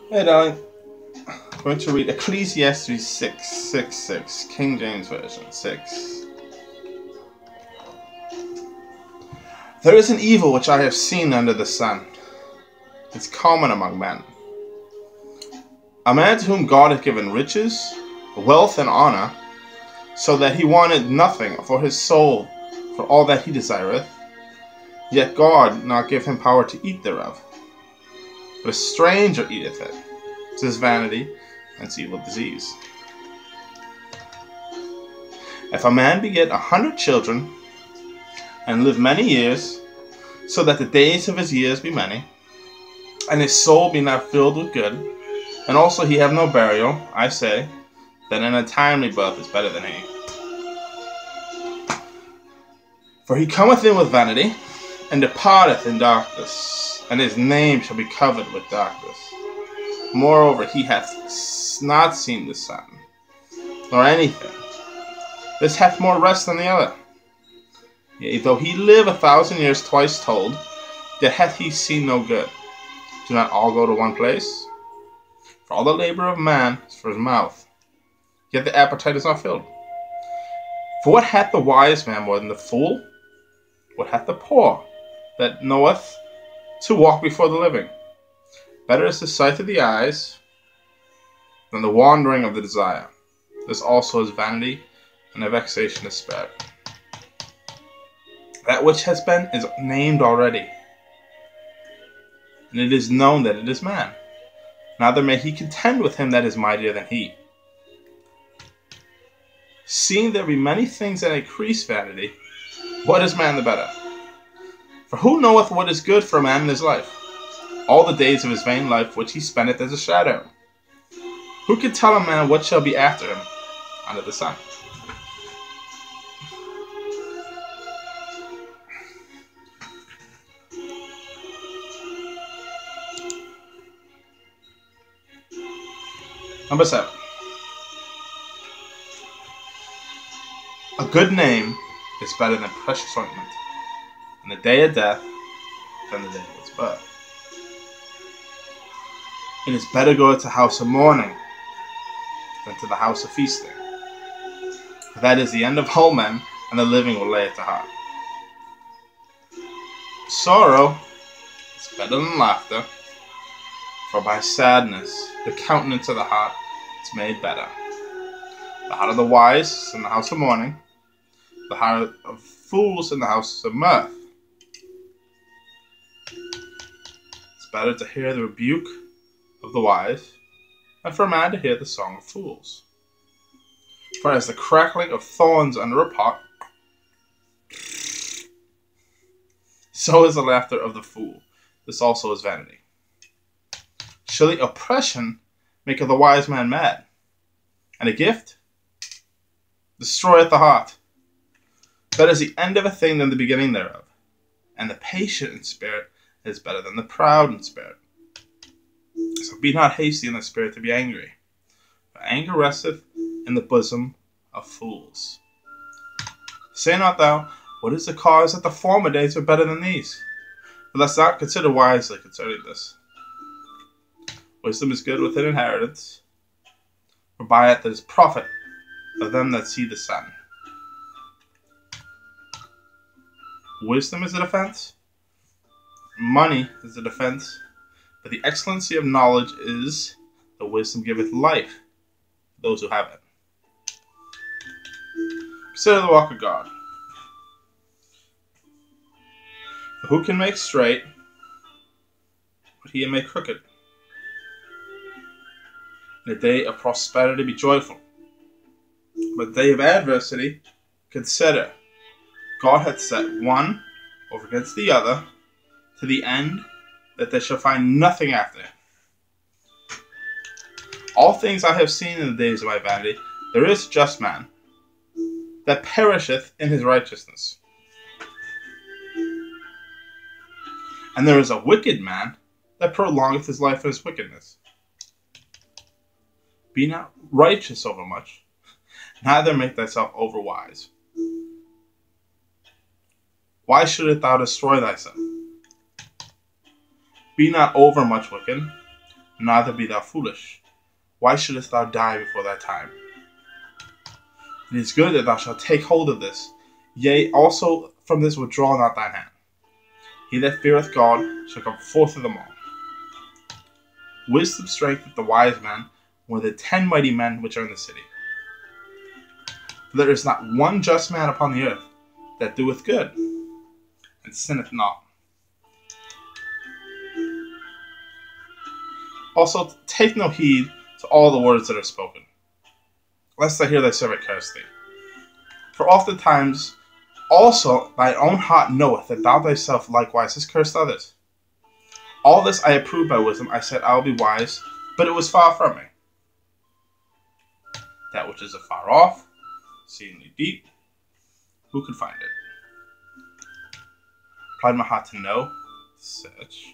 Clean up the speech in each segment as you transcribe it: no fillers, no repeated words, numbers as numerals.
Hey darling, I'm going to read Ecclesiastes 6:6, King James Version 6. There is an evil which I have seen under the sun. It's common among men. A man to whom God hath given riches, wealth, and honor, so that he wanted nothing for his soul for all that he desireth, yet God not give him power to eat thereof. But a stranger eateth it. 'Tis vanity, and 'tis evil disease. If a man beget 100 children, and live many years, so that the days of his years be many, and his soul be not filled with good, and also he have no burial, I say, that an untimely birth is better than he. For he cometh in with vanity, and departeth in darkness, and his name shall be covered with darkness. Moreover, he hath not seen the sun, nor anything. This hath more rest than the other. Yea, though he live 1,000 years twice told, yet hath he seen no good. Do not all go to one place? For all the labor of man is for his mouth, yet the appetite is not filled. For what hath the wise man more than the fool? What hath the poor that knoweth to walk before the living? Better is the sight of the eyes than the wandering of the desire. This also is vanity, and a vexation of spirit. That which has been is named already, and it is known that it is man. Neither may he contend with him that is mightier than he. Seeing there be many things that increase vanity, what is man the better? For who knoweth what is good for a man in his life? All the days of his vain life which he spendeth as a shadow. Who can tell a man what shall be after him under the sun? Number 7. A good name is better than precious ointment, and the day of death than the day of its birth. It is better to go to the house of mourning than to the house of feasting. For that is the end of all men, and the living will lay it to heart. Sorrow is better than laughter, for by sadness the countenance of the heart is made better. The heart of the wise is in the house of mourning, the heart of fools in the house of mirth. It's better to hear the rebuke of the wise, and for a man to hear the song of fools. For as the crackling of thorns under a pot, so is the laughter of the fool. This also is vanity. Surely oppression maketh the wise man mad, and a gift destroyeth the heart. Better is the end of a thing than the beginning thereof, and the patient in spirit is better than the proud in spirit. So be not hasty in the spirit to be angry, for anger resteth in the bosom of fools. Say not thou, what is the cause that the former days are better than these? But let's not consider wisely concerning this. Wisdom is good with an inheritance, for by it there is profit of them that see the sun. Wisdom is a defense, money is a defense, but the excellency of knowledge is the wisdom giveth life to those who have it. Consider the walk of God. For who can make straight what he make crooked? In the day of prosperity be joyful, but the day of adversity consider. God hath set one over against the other, to the end that they shall find nothing after it. All things I have seen in the days of my vanity, there is a just man that perisheth in his righteousness, and there is a wicked man that prolongeth his life in his wickedness. Be not righteous overmuch, neither make thyself overwise. Why shouldest thou destroy thyself? Be not overmuch wicked, neither be thou foolish. Why shouldest thou die before thy time? It is good that thou shalt take hold of this, yea, also from this withdraw not thine hand. He that feareth God shall come forth of them all. Wisdom strengtheneth the wise man more than 10 mighty men which are in the city. For there is not one just man upon the earth that doeth good, and sinneth not. Also take no heed to all the words that are spoken, lest I hear thy servant curse thee. For oftentimes also thy own heart knoweth that thou thyself likewise hast cursed others. All this I approved by wisdom. I said I will be wise, but it was far from me. That which is afar off, exceedingly deep, who could find it? Applied my heart to know, to search,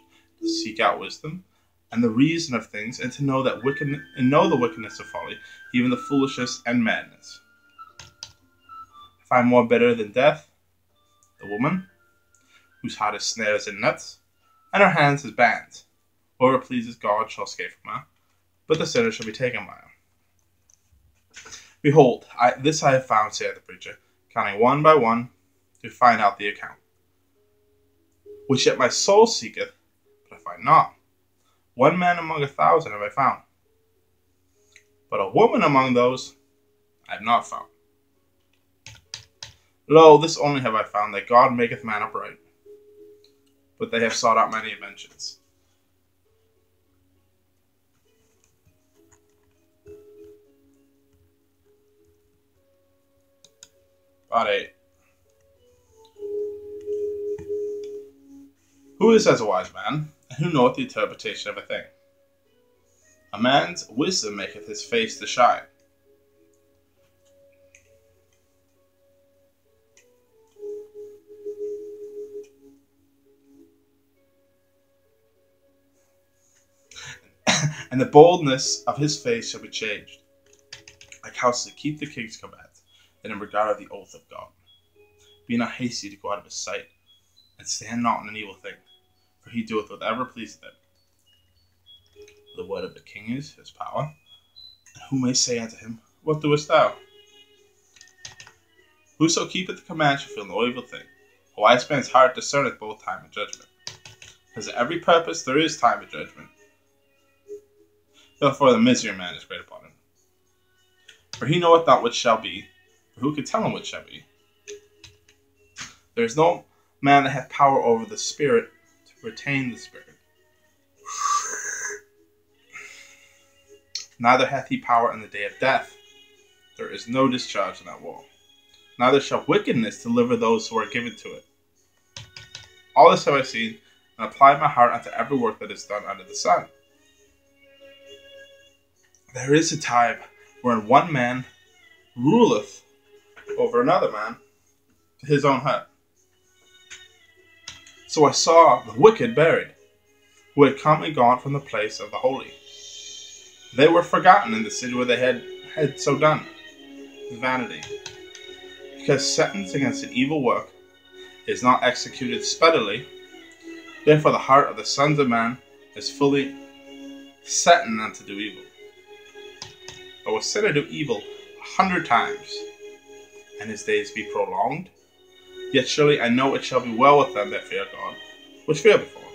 to seek out wisdom, and the reason of things, and to know that the wickedness of folly, even the foolishness and madness. I find more bitter than death the woman, whose heart is snares and nets, and her hands is bands. Whoever pleases God shall escape from her, but the sinner shall be taken by her. Behold, this I have found, saith the preacher, counting one by one, to find out the account. Which yet my soul seeketh, but I find not. One man among 1,000 have I found, but a woman among those I have not found. Lo, this only have I found, that God maketh man upright, but they have sought out many inventions. Part 8. Who is as a wise man, and who knoweth the interpretation of a thing? A man's wisdom maketh his face to shine. And the boldness of his face shall be changed. Like houses that keep the king's command, and in regard of the oath of God. Be not hasty to go out of his sight, and stand not in an evil thing, for he doeth whatever pleaseth him. The word of the king is his power, and who may say unto him, What doest thou? Whoso keepeth the command shall feel no evil thing. A wise man's heart discerneth both time and judgment. Because at every purpose there is time and judgment. Therefore the misery of man is great upon him. For he knoweth not what shall be, for who can tell him what shall be? There is no man that hath power over the spirit to retain the spirit. Neither hath he power in the day of death. There is no discharge in that war. Neither shall wickedness deliver those who are given to it. All this have I seen, and applied my heart unto every work that is done under the sun. There is a time wherein one man ruleth over another man to his own hurt. So I saw the wicked buried, who had come and gone from the place of the holy. They were forgotten in the city where they had so done. Vanity. Because sentence against an evil work is not executed speedily, therefore the heart of the sons of man is fully setting them to do evil. But will sinner do evil 100 times, and his days be prolonged? Yet surely I know it shall be well with them that fear God, which fear before him.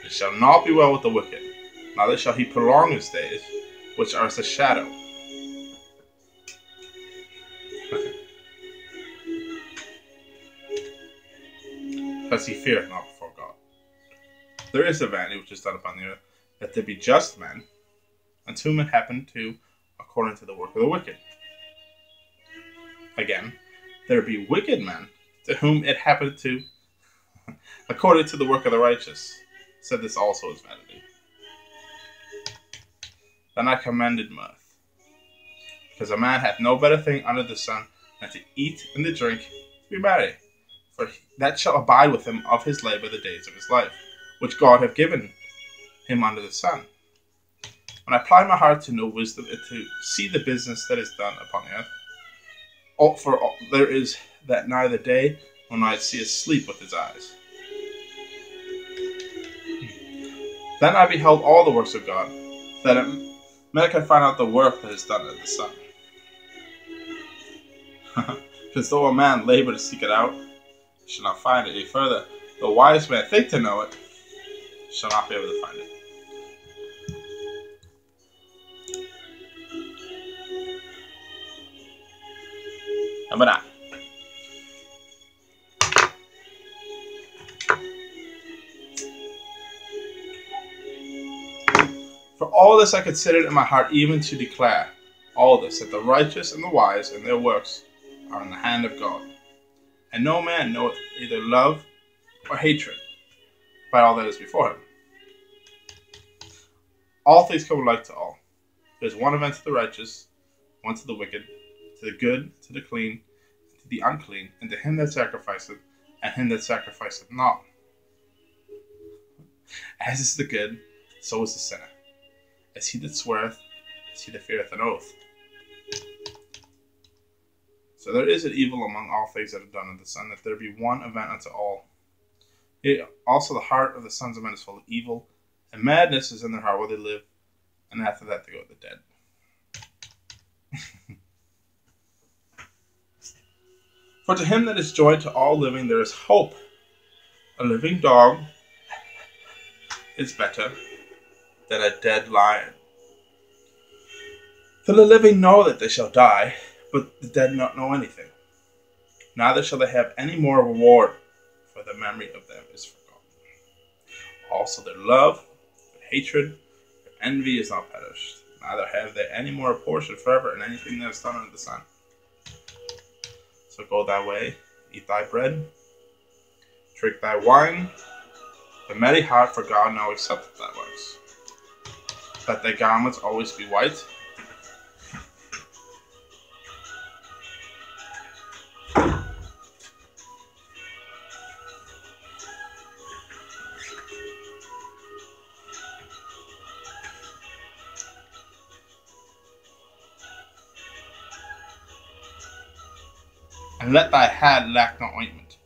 It shall not be well with the wicked, neither shall he prolong his days, which are as a shadow. Because he feareth not before God. There is a vanity which is done upon the earth, that there be just men, unto whom it happened to according to the work of the wicked. Again, there be wicked men, to whom it happened to according to the work of the righteous. Said this also is vanity. Then I commended mirth, because a man hath no better thing under the sun than to eat and to drink, to be merry. For that shall abide with him of his labor the days of his life, which God hath given him under the sun. When I apply my heart to know wisdom and to see the business that is done upon the earth, for there is that neither day nor night seeth sleep with his eyes. Then I beheld all the works of God, that men can find out the work that is done in the sun. Because though a man labor to seek it out, he shall not find it any further. The wise man think to know it, shall not be able to find it. Number 9. For all this I considered in my heart, even to declare all this, that the righteous and the wise and their works are in the hand of God. And no man knoweth either love or hatred by all that is before him. All things come alike to all. There is one event to the righteous, one to the wicked, to the good, to the clean, to the unclean, and to him that sacrificeth, and him that sacrificeth not. As is the good, so is the sinner. As he that sweareth, as he that feareth an oath. So there is an evil among all things that are done in the sun, that there be one event unto all. Yea, also the heart of the sons of men is full of evil, and madness is in their heart while they live, and after that they go to the dead. For to him that is joined to all living there is hope. A living dog is better than a dead lion. For the living know that they shall die, but the dead not know anything. Neither shall they have any more reward, for the memory of them is forgotten. Also their love, their hatred, their envy is not perished. Neither have they any more portion forever in anything that is done under the sun. So go thy way, eat thy bread, drink thy wine, the merry heart, for God now accepteth thy works. Let thy garments always be white, and let thy head lack no ointment.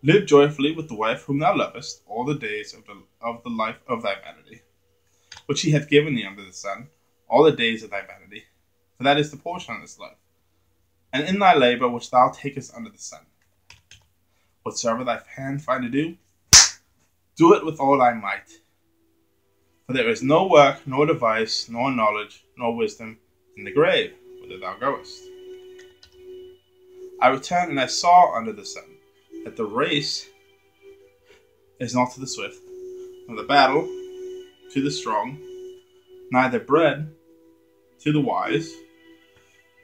Live joyfully with the wife whom thou lovest all the days of the life of thy vanity, which he hath given thee under the sun, all the days of thy vanity, for that is the portion of this life. And in thy labour which thou takest under the sun, whatsoever thy hand find to do, do it with all thy might. For there is no work, nor device, nor knowledge, nor wisdom in the grave, whither thou goest. I returned, and I saw under the sun that the race is not to the swift, nor the battle to the strong, neither bread to the wise,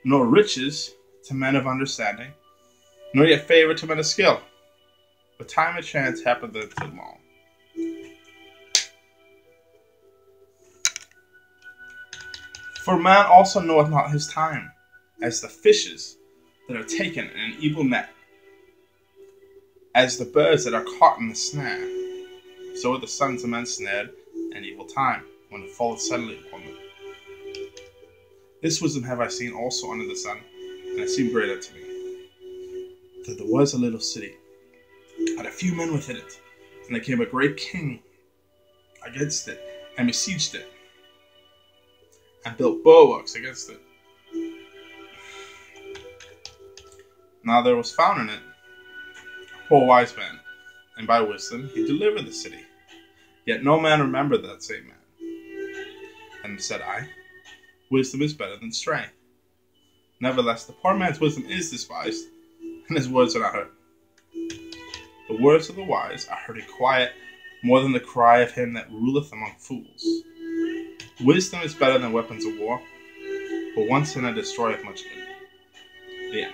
nor riches to men of understanding, nor yet favour to men of skill, but time and chance happeneth unto them all. For man also knoweth not his time, as the fishes that are taken in an evil net, as the birds that are caught in the snare. So are the sons of men snared in evil time, when it falleth suddenly upon them. This wisdom have I seen also under the sun, and it seemed great unto me. That there was a little city, and a few men within it, and there came a great king against it, and besieged it, and built bulwarks against it. Now there was found in it a poor wise man, and by wisdom he delivered the city. Yet no man remembered that same man. And said I, wisdom is better than strength. Nevertheless, the poor man's wisdom is despised, and his words are not heard. The words of the wise are heard in quiet, more than the cry of him that ruleth among fools. Wisdom is better than weapons of war, but one sinner destroyeth much good. The end.